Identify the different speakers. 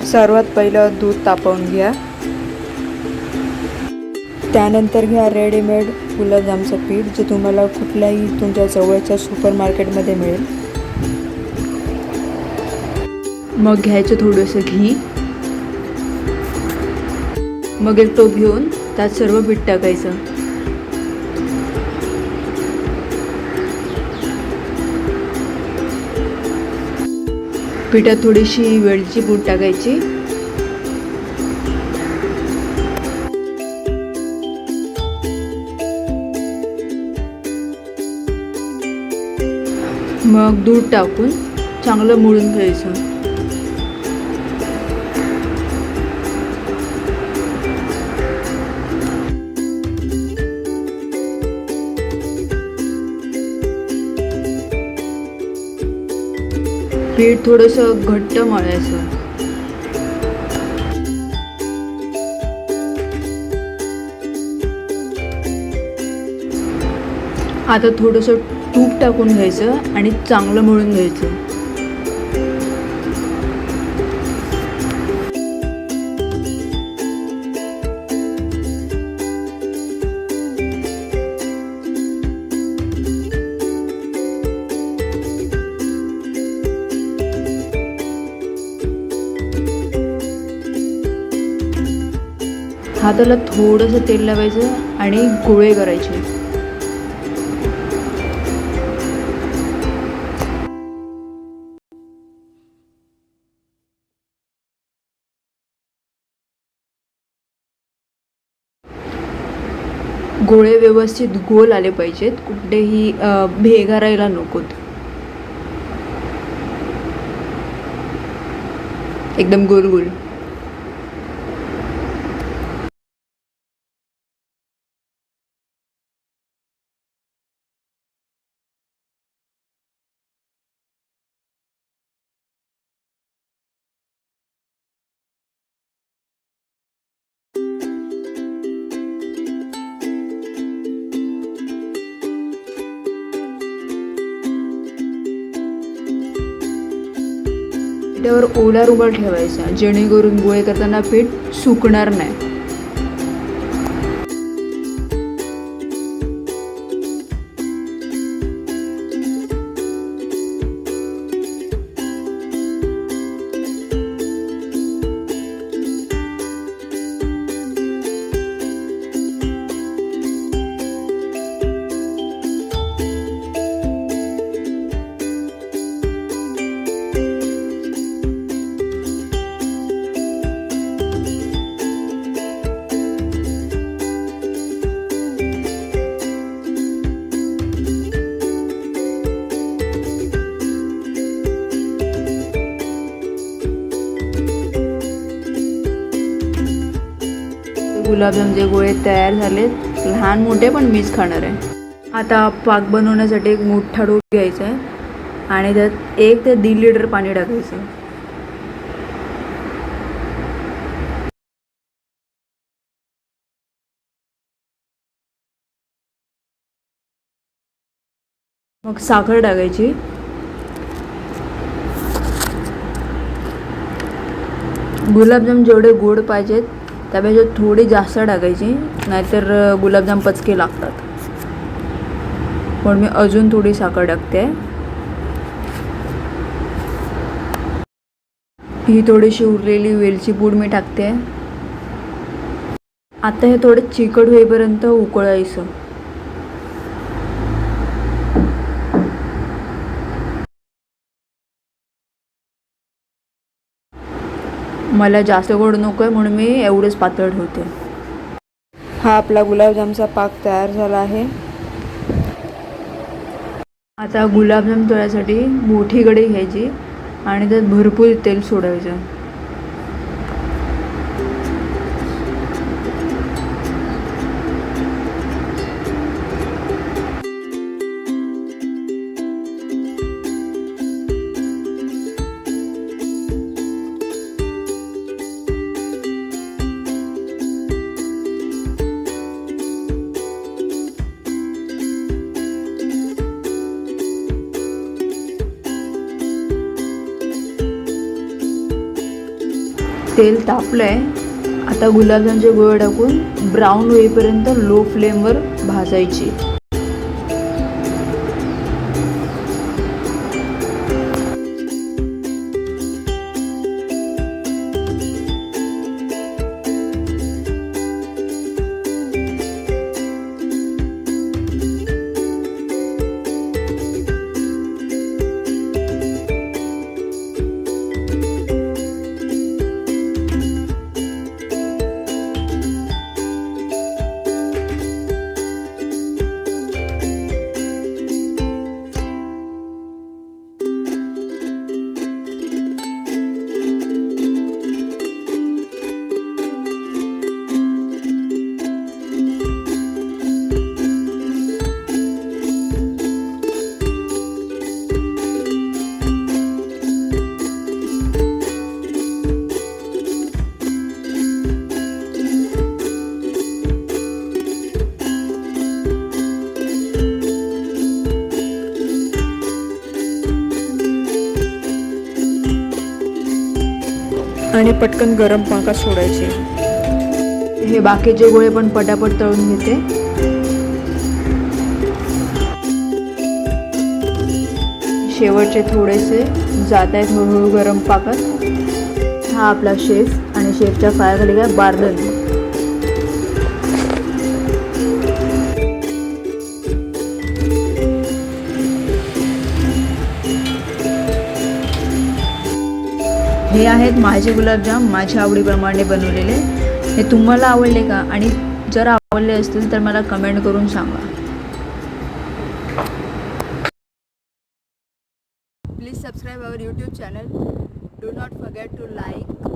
Speaker 1: सर्वात पहिलं दूध तापवून घ्या. त्यानंतर घ्या रेडीमेड गुलाबजामचं पीठ, जे तुम्हाला कुठल्याही तुमच्या जवळच्या सुपर मार्केटमध्ये मिळेल. मग घ्यायचं थोडंसं घी. मग एक टोप घेऊन त्यात सर्व पीठ टाकायचं. पिठात थोडीशी वेलची पूड टाकायची. मग दूध टाकून चांगलं मळून घ्यायचं. पीठ थोडंसं घट्ट मळायचं. आता थोडंसं तूप टाकून घ्यायचं आणि चांगलं मळून घ्यायचं. हाताला थोडंसं तेल लावायचं आणि गोळे करायचे. गोळे व्यवस्थित गोल आले पाहिजेत, कुठेही भेगा राहायला नकोत. एकदम गोल गोल. त्यावर ओला रुमाल ठेवायचा, जेणेकरून गोळे करताना पीठ सुकणार नाही. गुलाबजामचे गोळे तयार झालेत. लहान मोठे पण मीच खाणार आहे. आता पाक बनवण्यासाठी एक मोठा डो घ्यायचा आहे आणि त्यात 1 ते 1.5 लिटर पाणी टाकायचं. मग साखर टाकायची. गुलाबजाम जेवढे गोड पाहिजेत त्यापेक्षा थोडी जास्त टाकायची, नाहीतर गुलाबजाम पचके लागतात. पण मी अजून थोडी साखर टाकते. ही थोडीशी उरलेली वेलची पूड मी टाकते. आता हे थोडे चिकट होईपर्यंत उकळायचं. मला जास्त गोड नको आहे म्हणून मी एवढंच पातळ ठेवते. हा आपला गुलाबजामचा पाक तयार झाला आहे. आता गुलाबजाम तळण्यासाठी मोठी कढई घ्यायची आणि त्यात भरपूर तेल सोडायचं. तेल तापलं आहे. आता गुलाबजामचे गोळे टाकून ब्राऊन होईपर्यंत लो फ्लेमवर भाजायची.
Speaker 2: आणि पटकन गरम पाकात सोडायचे.
Speaker 1: हे बाकीचे गोळे पण पटापट तळून घेते. शेवटचे थोडेसे जात आहेत हळूहळू गरम पाकात. हा आपला शेफ आणि शेफच्या पायाखाली काय बार्दन. हे आहेत माझे गुलाबजाम, माझ्या आवडीप्रमाणे बनवलेले. हे तुम्हाला आवडले का? आणि जर आवडले असतील तर मला कमेंट करून सांगा. Please subscribe our YouTube channel. Do not forget to like